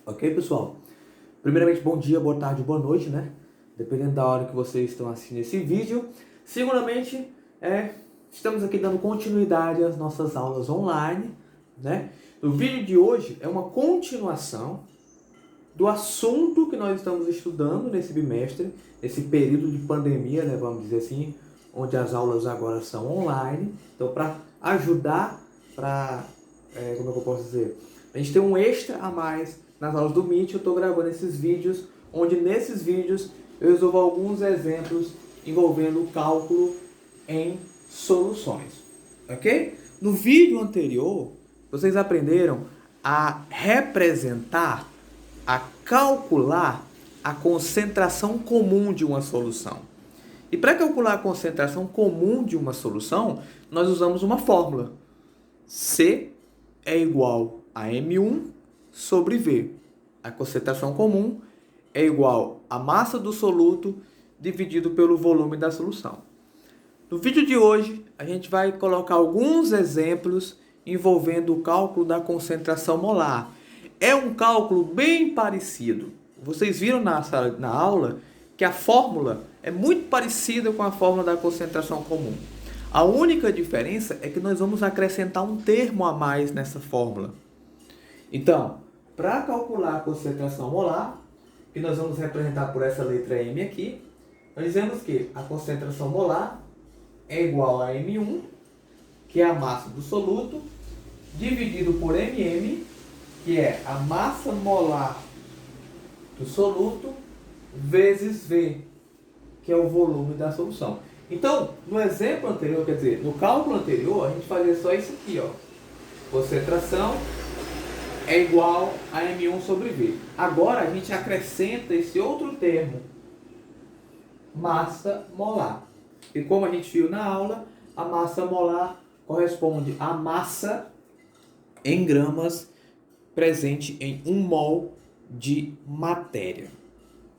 Ok, pessoal? Primeiramente, bom dia, boa tarde, boa noite, né? Dependendo da hora que vocês estão assistindo esse vídeo. Seguramente, estamos aqui dando continuidade às nossas aulas online, né? O vídeo de hoje é uma continuação do assunto que nós estamos estudando nesse bimestre, esse período de pandemia, né? Vamos dizer assim, onde as aulas agora são online. Então, para ajudar, como é que eu posso dizer? A gente tem um extra a mais nas aulas do Meet. Eu estou gravando esses vídeos, onde nesses vídeos eu resolvo alguns exemplos envolvendo o cálculo em soluções, ok? No vídeo anterior, vocês aprenderam a representar, a calcular a concentração comum de uma solução. E para calcular a concentração comum de uma solução, nós usamos uma fórmula. C é igual a M1 sobre V. A concentração comum é igual à massa do soluto dividido pelo volume da solução. No vídeo de hoje, a gente vai colocar alguns exemplos envolvendo o cálculo da concentração molar. É um cálculo bem parecido. Vocês viram na aula que a fórmula é muito parecida com a fórmula da concentração comum. A única diferença é que nós vamos acrescentar um termo a mais nessa fórmula. Então, para calcular a concentração molar, que nós vamos representar por essa letra M aqui, nós dizemos que a concentração molar é igual a M1, que é a massa do soluto, dividido por MM, que é a massa molar do soluto, vezes V, que é o volume da solução. Então, no exemplo anterior, quer dizer, no cálculo anterior, a gente fazia só isso aqui, ó. Concentração é igual a M1 sobre V. Agora a gente acrescenta esse outro termo, massa molar. E como a gente viu na aula, a massa molar corresponde à massa em gramas presente em 1 mol de matéria.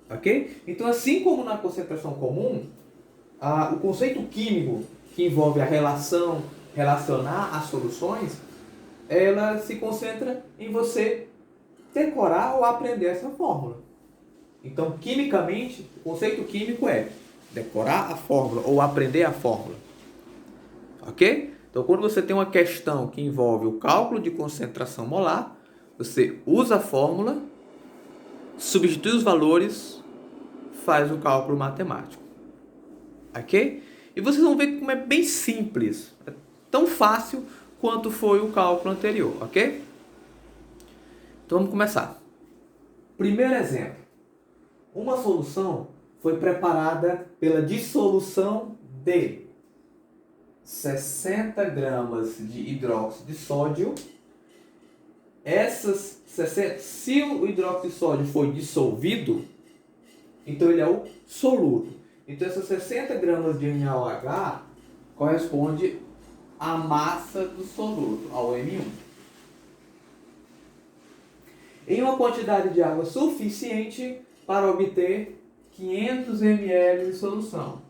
Ok? Então, assim como na concentração comum, o conceito químico que envolve a relacionar as soluções, ela se concentra em você decorar ou aprender essa fórmula. Então, quimicamente, o conceito químico é decorar a fórmula ou aprender a fórmula. Ok? Então, quando você tem uma questão que envolve o cálculo de concentração molar, você usa a fórmula, substitui os valores, faz o cálculo matemático. Ok? E vocês vão ver como é bem simples. É tão fácil quanto foi o cálculo anterior. Ok? Então vamos começar. Primeiro exemplo. Uma solução foi preparada pela dissolução de 60 gramas de hidróxido de sódio. Se o hidróxido de sódio foi dissolvido, então ele é o soluto. Então essas 60 gramas de NaOH corresponde à massa do soluto, ao M1. Em uma quantidade de água suficiente para obter 500 ml de solução.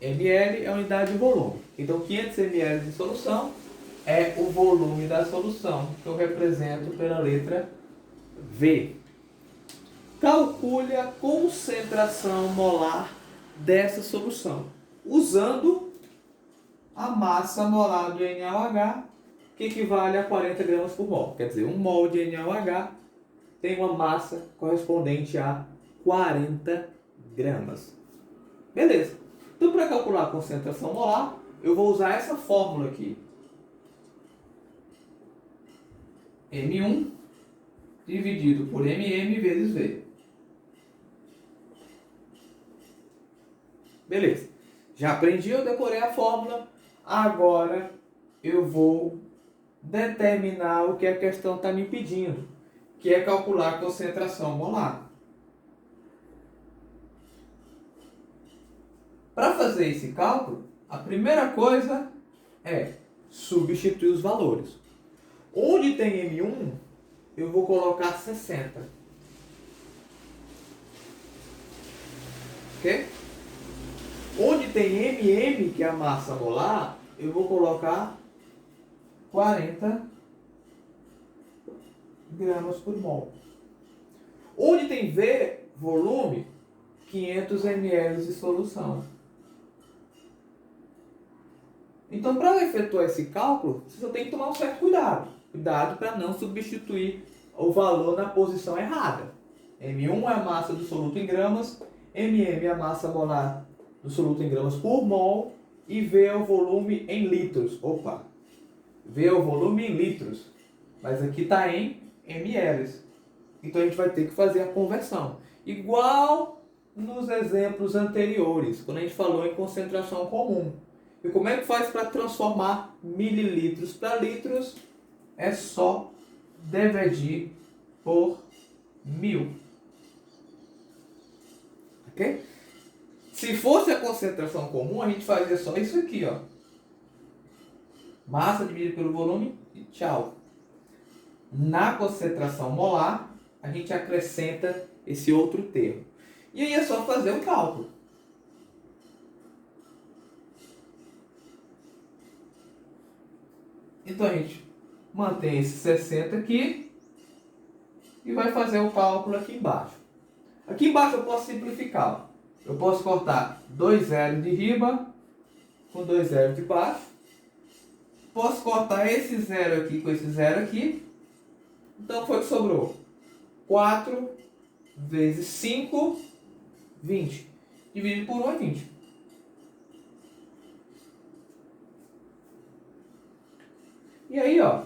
ml é a unidade de volume. Então 500 ml de solução é o volume da solução, que eu represento pela letra V. Calcule a concentração molar dessa solução, usando a massa molar de NaOH, que equivale a 40 gramas por mol. Quer dizer, 1 mol de NaOH tem uma massa correspondente a 40 gramas. Beleza. Então, para calcular a concentração molar, eu vou usar essa fórmula aqui. M1 dividido por MM vezes V. Beleza. Já aprendi, eu decorei a fórmula. Agora eu vou determinar o que a questão está me pedindo, que é calcular a concentração molar. Para fazer esse cálculo, a primeira coisa é substituir os valores. Onde tem M1, eu vou colocar 60. Ok? Onde tem MM, que é a massa molar, eu vou colocar 40 gramas por mol. Onde tem V, volume, 500 ml de solução. Então, para efetuar esse cálculo, você só tem que tomar um certo cuidado. Cuidado para não substituir o valor na posição errada. M1 é a massa do soluto em gramas, MM é a massa molar do soluto em gramas por mol e V é o volume em litros. Opa! V é o volume em litros, mas aqui está em ml. Então a gente vai ter que fazer a conversão. Igual nos exemplos anteriores, quando a gente falou em concentração comum. E como é que faz para transformar mililitros para litros? É só dividir por 1000. Ok? Se fosse a concentração comum, a gente fazia só isso aqui, ó. Massa dividida pelo volume e tchau. Na concentração molar, a gente acrescenta esse outro termo. E aí é só fazer o cálculo. Então a gente mantém esse 60 aqui e vai fazer o cálculo aqui embaixo. Aqui embaixo eu posso simplificar. Eu posso cortar 2 zeros de riba com 2 zeros de baixo. Posso cortar esse zero aqui com esse zero aqui. Então foi o que sobrou. 4 vezes 5, 20. Dividido por 1 é 20. E aí, ó.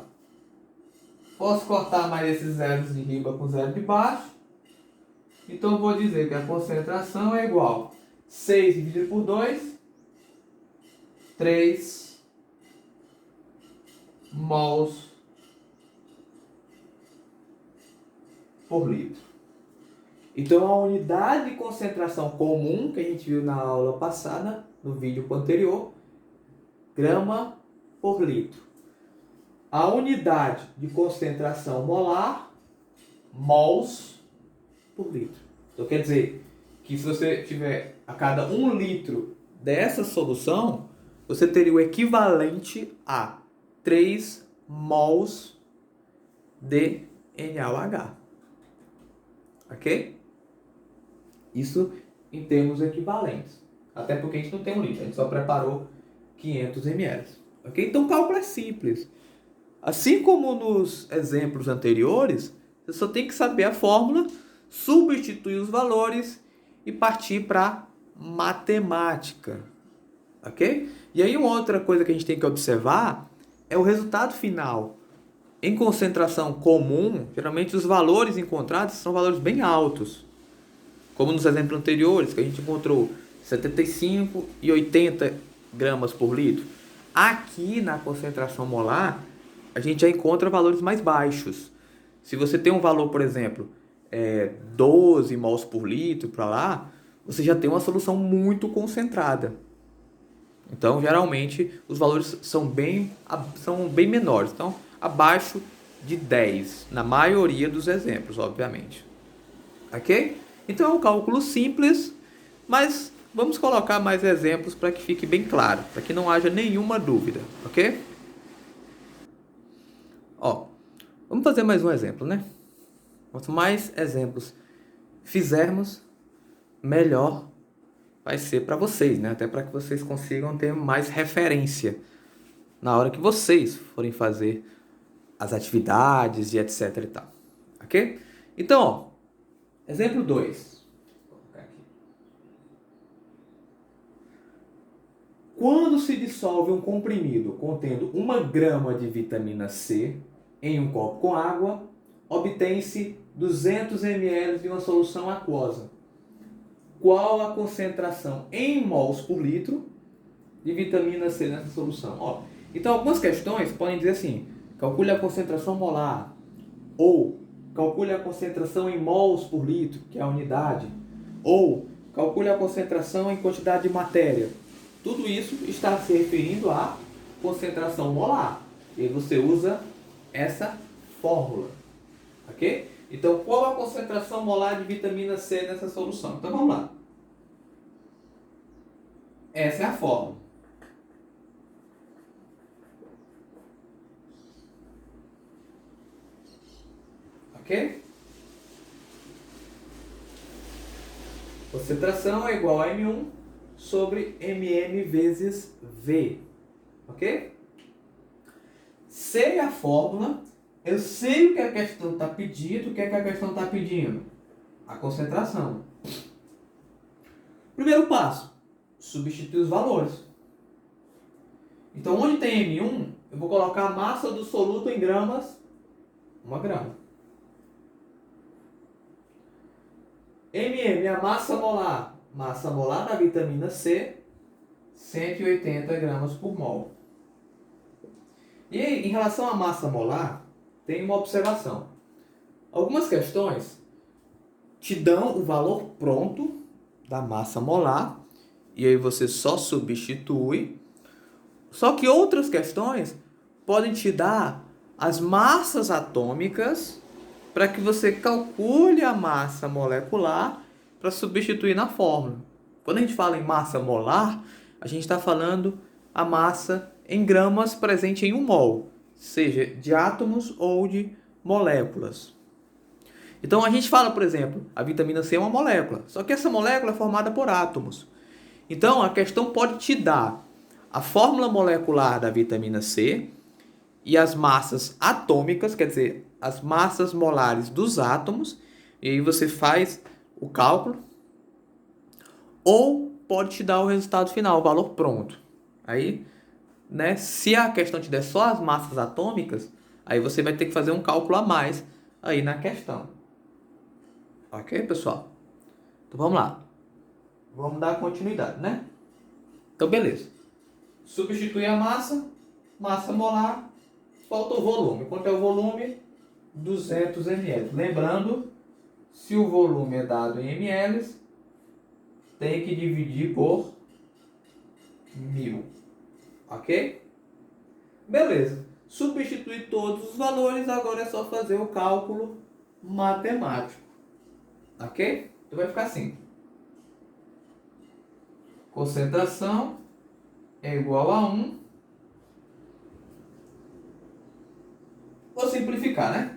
Posso cortar mais esses zeros de riba com zero de baixo. Então eu vou dizer que a concentração é igual a 6 dividido por 2, 3 mols por litro. Então a unidade de concentração comum que a gente viu na aula passada, no vídeo anterior, grama por litro. A unidade de concentração molar, mols por litro. Então quer dizer que se você tiver a cada 1 litro dessa solução, você teria o equivalente a 3 mols de NaOH. Ok? Isso em termos equivalentes. Até porque a gente não tem 1 litro, a gente só preparou 500 ml. Ok? Então o cálculo é simples. Assim como nos exemplos anteriores, você só tem que saber a fórmula, substituir os valores e partir para matemática. Ok? E aí uma outra coisa que a gente tem que observar é o resultado final. Em concentração comum, geralmente os valores encontrados são valores bem altos. Como nos exemplos anteriores, que a gente encontrou 75 e 80 gramas por litro. Aqui na concentração molar, a gente já encontra valores mais baixos. Se você tem um valor, por exemplo, 12 mols por litro para lá, você já tem uma solução muito concentrada. Então, geralmente, os valores são bem menores. Então, abaixo de 10, na maioria dos exemplos, obviamente. Ok? Então, é um cálculo simples, mas vamos colocar mais exemplos para que fique bem claro, para que não haja nenhuma dúvida. Ok? Ó, vamos fazer mais um exemplo, né? Quanto mais exemplos fizermos, melhor vai ser para vocês, né? Até para que vocês consigam ter mais referência na hora que vocês forem fazer as atividades e etc e tal. Ok? Então, ó, exemplo 2. Quando se dissolve um comprimido contendo 1 grama de vitamina C em um copo com água, obtém-se 200 ml de uma solução aquosa. Qual a concentração em mols por litro de vitamina C nessa solução? Ó, então, algumas questões podem dizer assim: calcule a concentração molar, ou calcule a concentração em mols por litro, que é a unidade, ou calcule a concentração em quantidade de matéria. Tudo isso está se referindo à concentração molar. E você usa essa fórmula. Ok? Então, qual a concentração molar de vitamina C nessa solução? Então, vamos lá. Essa é a fórmula. Ok? Concentração é igual a M1 sobre MM vezes V. Ok? Sei a fórmula, eu sei o que a questão está pedindo. O que é que a questão está pedindo? A concentração. Primeiro passo, substituir os valores. Então, onde tem M1, eu vou colocar a massa do soluto em gramas, 1 grama. MM, a massa molar da vitamina C, 180 gramas por mol. E aí, em relação à massa molar, tem uma observação. Algumas questões te dão o valor pronto da massa molar, e aí você só substitui. Só que outras questões podem te dar as massas atômicas para que você calcule a massa molecular para substituir na fórmula. Quando a gente fala em massa molar, a gente está falando a massa em gramas presente em 1 mol, seja de átomos ou de moléculas. Então a gente fala, por exemplo, a vitamina C é uma molécula, só que essa molécula é formada por átomos. Então a questão pode te dar a fórmula molecular da vitamina C e as massas atômicas, quer dizer, as massas molares dos átomos, e aí você faz o cálculo, ou pode te dar o resultado final, o valor pronto. Aí, né, se a questão te der só as massas atômicas, aí você vai ter que fazer um cálculo a mais aí na questão. Ok, pessoal? Então vamos lá. Vamos dar continuidade, né? Então, beleza. Substituir a massa molar, falta o volume. Quanto é o volume? 200 ml. Lembrando, se o volume é dado em ml, tem que dividir por 1000. Ok? Beleza. Substituir todos os valores, agora é só fazer o cálculo matemático. Ok? Então vai ficar assim. Concentração é igual a 1. Vou simplificar, né?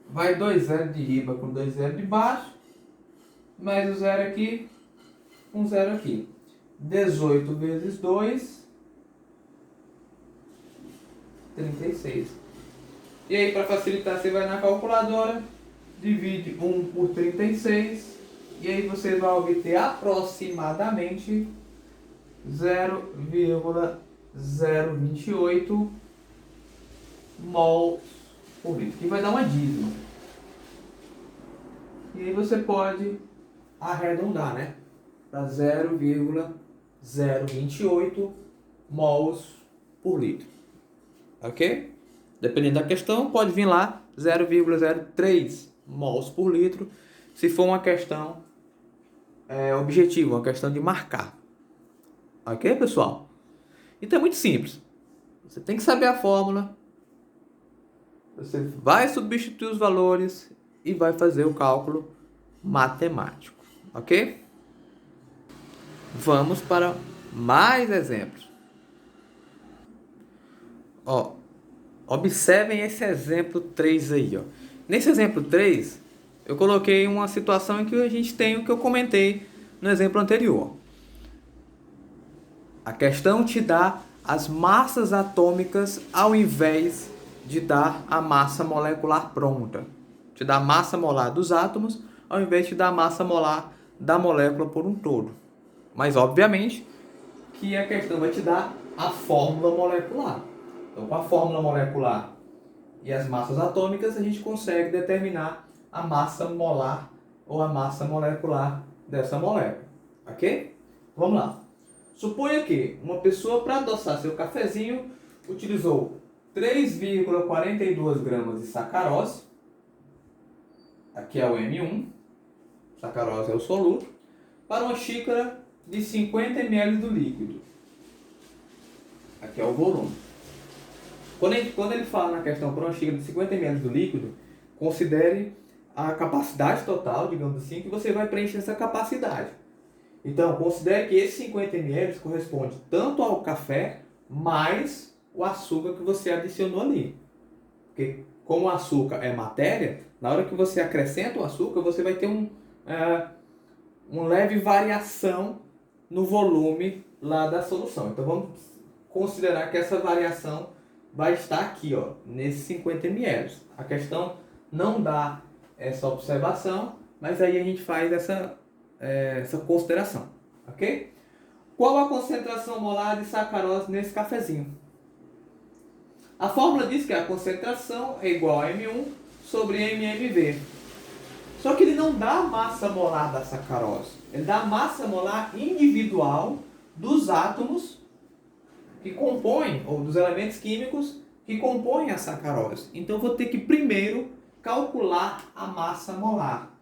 Vai 2 zeros de riba com 2 zeros de baixo, mais o zero aqui, um zero aqui. 18 vezes 2, 36. E aí, para facilitar, você vai na calculadora, divide 1 por 36, e aí você vai obter aproximadamente 0,028 mols por litro, que vai dar uma dízima. E aí você pode arredondar, né? Para 0,028 mols por litro. Ok? Dependendo da questão, pode vir lá 0,03 mols por litro, se for uma questão objetiva, uma questão de marcar. Ok, pessoal? Então é muito simples. Você tem que saber a fórmula, você vai substituir os valores e vai fazer o cálculo matemático. Ok? Vamos para mais exemplos. Ó, observem esse exemplo 3 aí. Ó. Nesse exemplo 3, eu coloquei uma situação em que a gente tem o que eu comentei no exemplo anterior. A questão te dá as massas atômicas ao invés de dar a massa molecular pronta. Te dá a massa molar dos átomos ao invés de dar a massa molar da molécula por um todo. Mas, obviamente, que a questão vai te dar a fórmula molecular. Então, com a fórmula molecular e as massas atômicas, a gente consegue determinar a massa molar ou a massa molecular dessa molécula. Ok? Vamos lá. Suponha que uma pessoa, para adoçar seu cafezinho, utilizou 3,42 gramas de sacarose. Aqui é o M1. Sacarose é o soluto. Para uma xícara de 50 ml do líquido. Aqui é o volume. Quando ele fala na questão para uma xícara de 50 ml do líquido, considere a capacidade total, digamos assim, que você vai preencher essa capacidade. Então, considere que esses 50 ml corresponde tanto ao café mais o açúcar que você adicionou ali. Porque como o açúcar é matéria, na hora que você acrescenta o açúcar, você vai ter uma leve variação no volume lá da solução. Então vamos considerar que essa variação vai estar aqui, ó, nesses 50 ml. A questão não dá essa observação, mas aí a gente faz essa consideração, ok? Qual a concentração molar de sacarose nesse cafezinho? A fórmula diz que a concentração é igual a M1 sobre MMV. Só que ele não dá a massa molar da sacarose. Ele dá a massa molar individual dos átomos que compõem, ou dos elementos químicos que compõem a sacarose. Então eu vou ter que primeiro calcular a massa molar.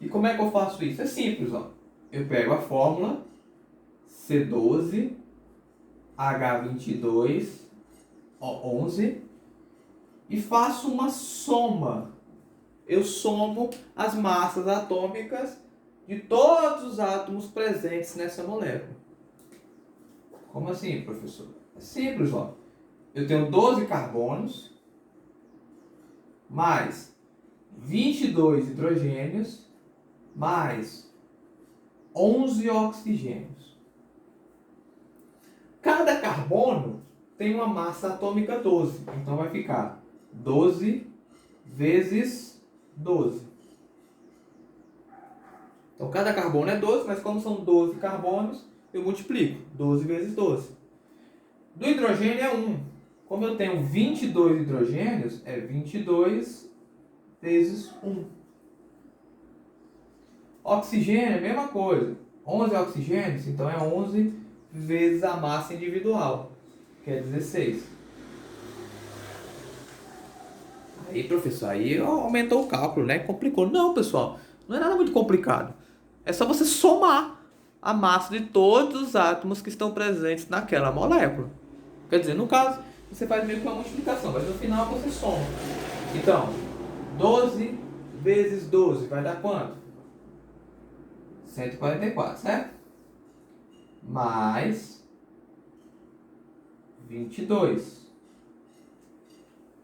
E como é que eu faço isso? É simples, ó. Eu pego a fórmula C12, H22, O11 e faço uma soma. Eu somo as massas atômicas de todos os átomos presentes nessa molécula. Como assim, professor? É simples, ó. Eu tenho 12 carbonos mais 22 hidrogênios mais 11 oxigênios. Cada carbono tem uma massa atômica 12. Então vai ficar 12 vezes 12. Então cada carbono é 12, mas como são 12 carbonos, eu multiplico. 12 vezes 12. Do hidrogênio é 1. Como eu tenho 22 hidrogênios, é 22 vezes 1. Oxigênio é a mesma coisa. 11 oxigênios, então é 11 vezes a massa individual, que é 16. Aí, professor, aí aumentou o cálculo, né? Complicou. Não, pessoal, não é nada muito complicado. É só você somar a massa de todos os átomos que estão presentes naquela molécula. Quer dizer, no caso, você faz meio que uma multiplicação, mas no final você soma. Então, 12 vezes 12 vai dar quanto? 144, certo? Mais 22.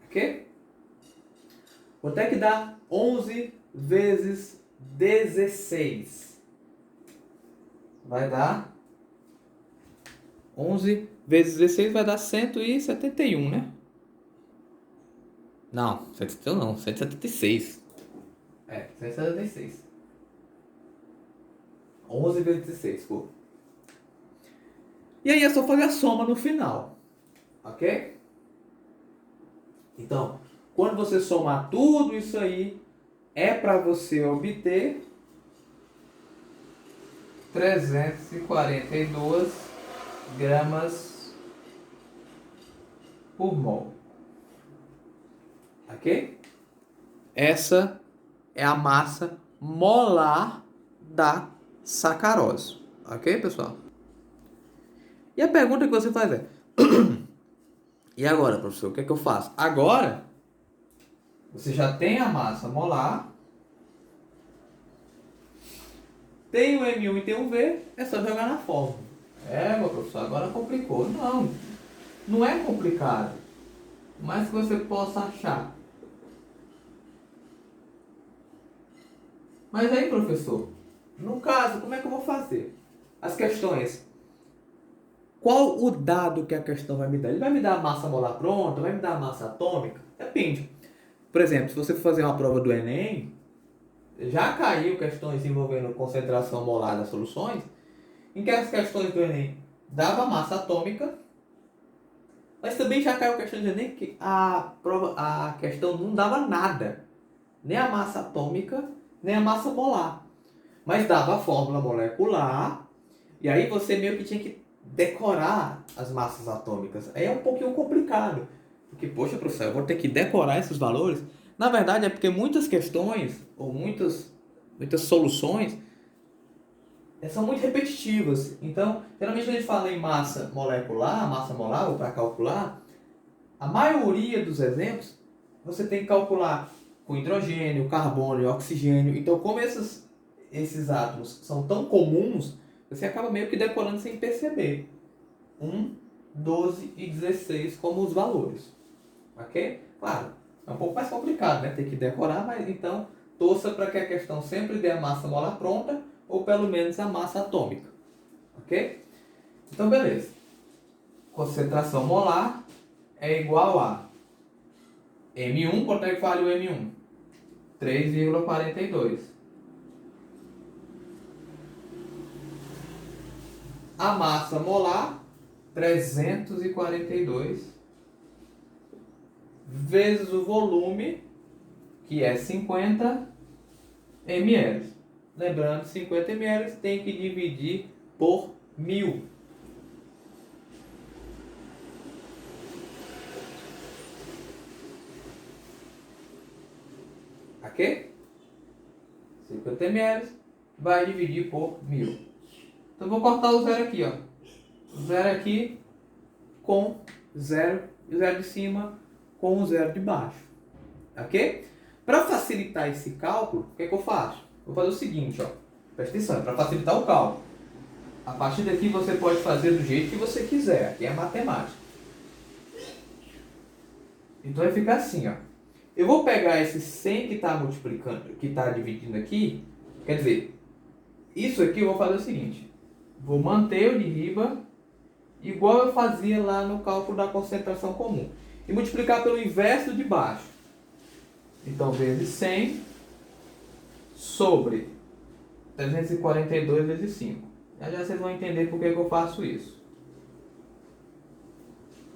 Ok? Quanto é que dá 11 vezes 16? Vai dar 11 vezes 16 vai dar 171, né? Não, 171 não, 176. 176. 11 vezes 16, pô. E aí é só fazer a soma no final. Ok? Então, quando você somar tudo isso aí, é para você obter 342 gramas por mol. Ok? Essa é a massa molar da sacarose. Ok, pessoal? E a pergunta que você faz é: e agora, professor, o que é que eu faço? Agora, você já tem a massa molar, tem o M1 e tem o V, é só jogar na fórmula. Meu professor, agora complicou. Não, não é complicado. Mas que você possa achar. Mas aí, professor, no caso, como é que eu vou fazer? As questões. Qual o dado que a questão vai me dar? Ele vai me dar a massa molar pronta? Vai me dar a massa atômica? Depende. Por exemplo, se você for fazer uma prova do Enem, já caiu questões envolvendo concentração molar das soluções, em que as questões do Enem dava massa atômica, mas também já caiu questões do Enem que a questão não dava nada. Nem a massa atômica, nem a massa molar. Mas dava a fórmula molecular, e aí você meio que tinha que decorar as massas atômicas. Aí é um pouquinho complicado. Porque, poxa, professor, eu vou ter que decorar esses valores? Na verdade, é porque muitas questões, ou muitas soluções, são muito repetitivas. Então, geralmente quando a gente fala em massa molecular, massa molar, ou para calcular, a maioria dos exemplos, você tem que calcular com hidrogênio, carbono e oxigênio. Então, como esses átomos são tão comuns, você acaba meio que decorando sem perceber. 1, 12 e 16 como os valores. Ok? Claro, é um pouco mais complicado, né? Ter que decorar, mas então torça para que a questão sempre dê a massa molar pronta ou pelo menos a massa atômica. Ok? Então, beleza. Concentração molar é igual a M1, quanto é que vale o M1? 3,42. A massa molar, 342, vezes o volume, que é 50 ml. Lembrando, 50 ml tem que dividir por 1000. Ok? 50 ml vai dividir por 1000. Então, vou cortar o zero aqui, ó. Zero aqui com zero, e o zero de cima com o zero de baixo. Ok? Para facilitar esse cálculo, o que é que eu faço? Vou fazer o seguinte, ó. Presta atenção, para facilitar o cálculo. A partir daqui você pode fazer do jeito que você quiser. Aqui é matemática. Então vai ficar assim, ó. Eu vou pegar esse 100 que está multiplicando, que está dividindo aqui. Quer dizer, isso aqui eu vou fazer o seguinte. Vou manter o de riba igual eu fazia lá no cálculo da concentração comum. E multiplicar pelo inverso de baixo. Então, vezes 100 sobre 342 vezes 5. Já já vocês vão entender por que eu faço isso.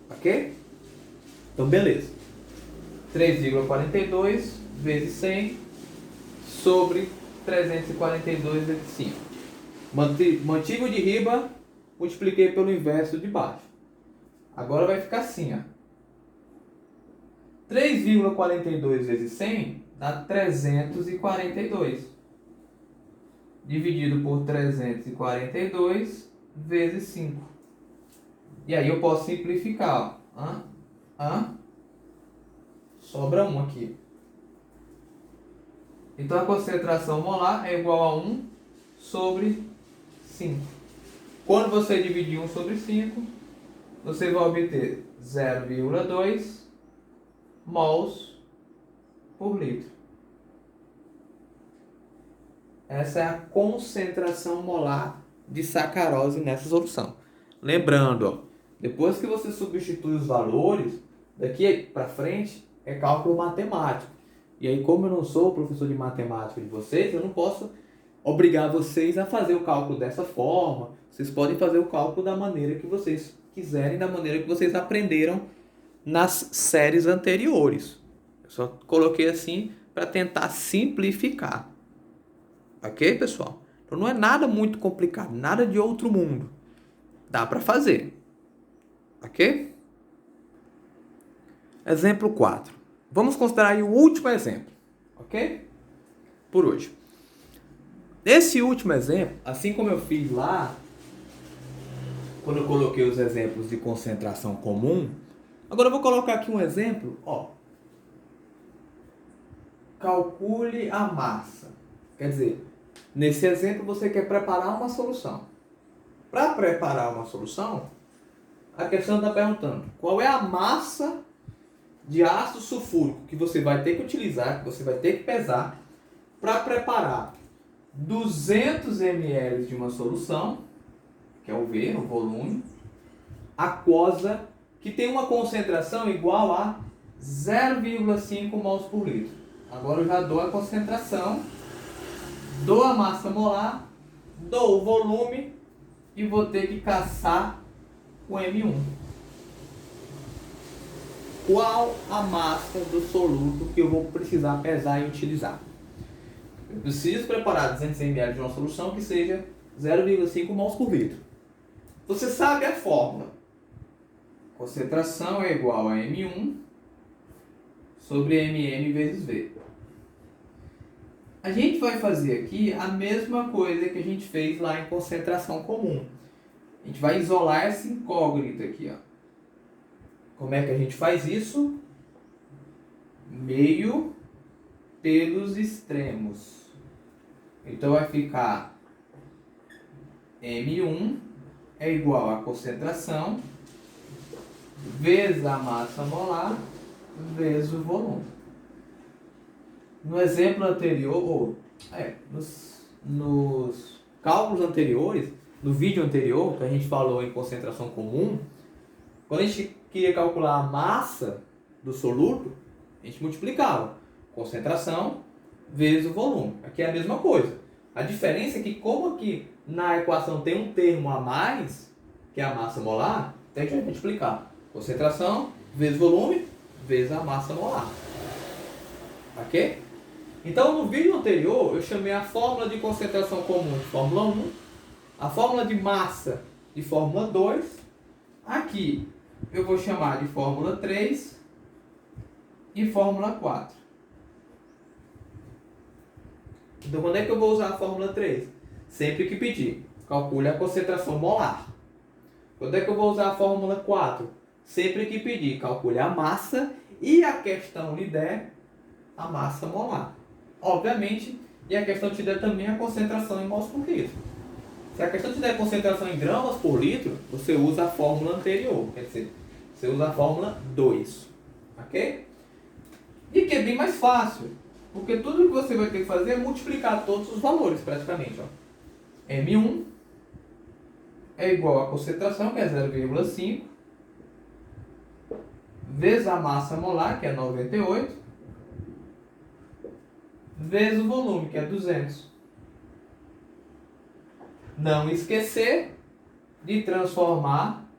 Ok? Então, beleza. 3,42 vezes 100 sobre 342 vezes 5. Mantive o de riba, multipliquei pelo inverso de baixo. Agora vai ficar assim, ó. 3,42 vezes 100 dá 342. Dividido por 342 vezes 5. E aí eu posso simplificar, ó. Sobra 1 aqui. Então a concentração molar é igual a 1 sobre 5. Quando você dividir 1 sobre 5, você vai obter 0,2 mols por litro. Essa é a concentração molar de sacarose nessa solução. Lembrando, ó, depois que você substitui os valores, daqui para frente é cálculo matemático. E aí, como eu não sou professor de matemática de vocês, eu não posso obrigar vocês a fazer o cálculo dessa forma. Vocês podem fazer o cálculo da maneira que vocês quiserem, da maneira que vocês aprenderam nas séries anteriores. Eu só coloquei assim para tentar simplificar. Ok, pessoal? Então não é nada muito complicado, nada de outro mundo. Dá para fazer. Ok? Exemplo 4. Vamos considerar aí o último exemplo. Ok? Por hoje. Nesse último exemplo, assim como eu fiz lá, quando eu coloquei os exemplos de concentração comum, agora eu vou colocar aqui um exemplo, ó. Calcule a massa. Quer dizer, nesse exemplo você quer preparar uma solução. Para preparar uma solução, a questão está perguntando qual é a massa de ácido sulfúrico que você vai ter que utilizar, que você vai ter que pesar para preparar 200 ml de uma solução, que é o V, o volume, aquosa, que tem uma concentração igual a 0,5 mols por litro. Agora eu já dou a concentração, dou a massa molar, dou o volume e vou ter que caçar o M1. Qual a massa do soluto que eu vou precisar pesar e utilizar? Eu preciso preparar 200 ml de uma solução que seja 0,5 mols por litro. Você sabe a fórmula. Concentração é igual a M1 sobre MM vezes V. A gente vai fazer aqui a mesma coisa que a gente fez lá em concentração comum. A gente vai isolar essa incógnita aqui, ó. Como é que a gente faz isso? Meio pelos extremos. Então vai ficar M1 é igual a concentração vezes a massa molar vezes o volume. No exemplo anterior, nos cálculos anteriores, no vídeo anterior, que a gente falou em concentração comum, quando a gente queria calcular a massa do soluto, a gente multiplicava concentração vezes o volume. Aqui é a mesma coisa. A diferença é que, como aqui na equação tem um termo a mais, que é a massa molar, então a gente vai multiplicar concentração vezes volume vezes a massa molar. Ok? Então, no vídeo anterior, eu chamei a fórmula de concentração comum de fórmula 1, a fórmula de massa de fórmula 2. Aqui eu vou chamar de fórmula 3 e fórmula 4. Então, quando é que eu vou usar a fórmula 3? Sempre que pedir. Calcule a concentração molar. Quando é que eu vou usar a fórmula 4? Sempre que pedir. Calcule a massa e a questão lhe der a massa molar. Obviamente, e a questão te der também a concentração em mols por litro. Se a questão te der a concentração em gramas por litro, você usa a fórmula anterior. Quer dizer, você usa a fórmula 2. Ok? E que é bem mais fácil. Porque tudo que você vai ter que fazer é multiplicar todos os valores, praticamente. Ó. M1 é igual a concentração, que é 0,5, vezes a massa molar, que é 98, vezes o volume, que é 200. Não esquecer de transformar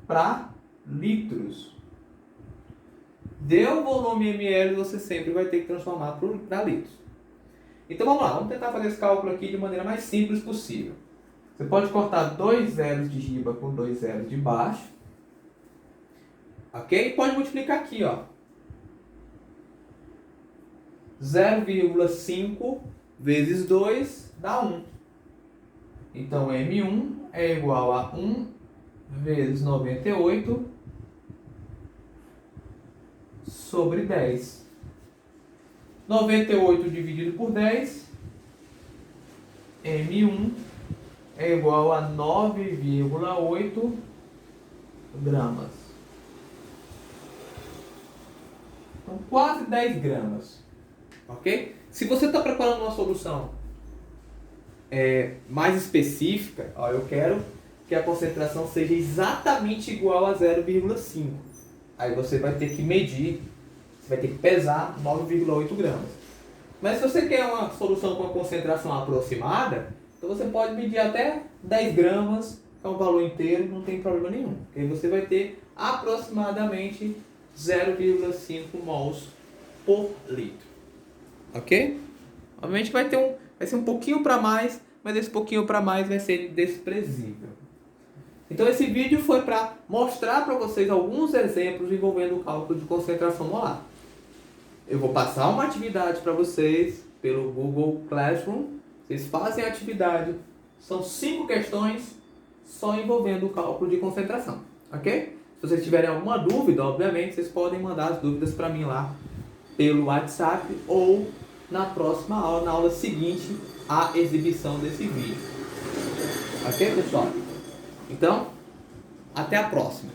para litros. Deu o volume ml, você sempre vai ter que transformar para litros. Então vamos lá, vamos tentar fazer esse cálculo aqui de maneira mais simples possível. Você pode cortar 2 zeros de riba com 2 zeros de baixo. Ok? Pode multiplicar aqui, ó. 0,5 vezes 2 dá 1. Então, M1 é igual a 1 vezes 98 sobre 10. 98 dividido por 10, M1 é igual a 9,8 gramas. Então, quase 10 gramas. Ok? Se você está preparando uma solução mais específica, ó, eu quero que a concentração seja exatamente igual a 0,5. Aí você vai ter que medir, você vai ter que pesar 9,8 gramas. Mas se você quer uma solução com a concentração aproximada, então você pode medir até 10 gramas, que é um valor inteiro, não tem problema nenhum. Porque aí você vai ter aproximadamente 0,5 mols por litro. Ok? Obviamente vai ser um pouquinho para mais, mas esse pouquinho para mais vai ser desprezível. Então esse vídeo foi para mostrar para vocês alguns exemplos envolvendo o cálculo de concentração molar. Eu vou passar uma atividade para vocês pelo Google Classroom. Vocês fazem a atividade. São 5 questões só envolvendo o cálculo de concentração. Ok? Se vocês tiverem alguma dúvida, obviamente, vocês podem mandar as dúvidas para mim lá pelo WhatsApp ou na próxima aula, na aula seguinte, à exibição desse vídeo. Ok, pessoal? Então, até a próxima.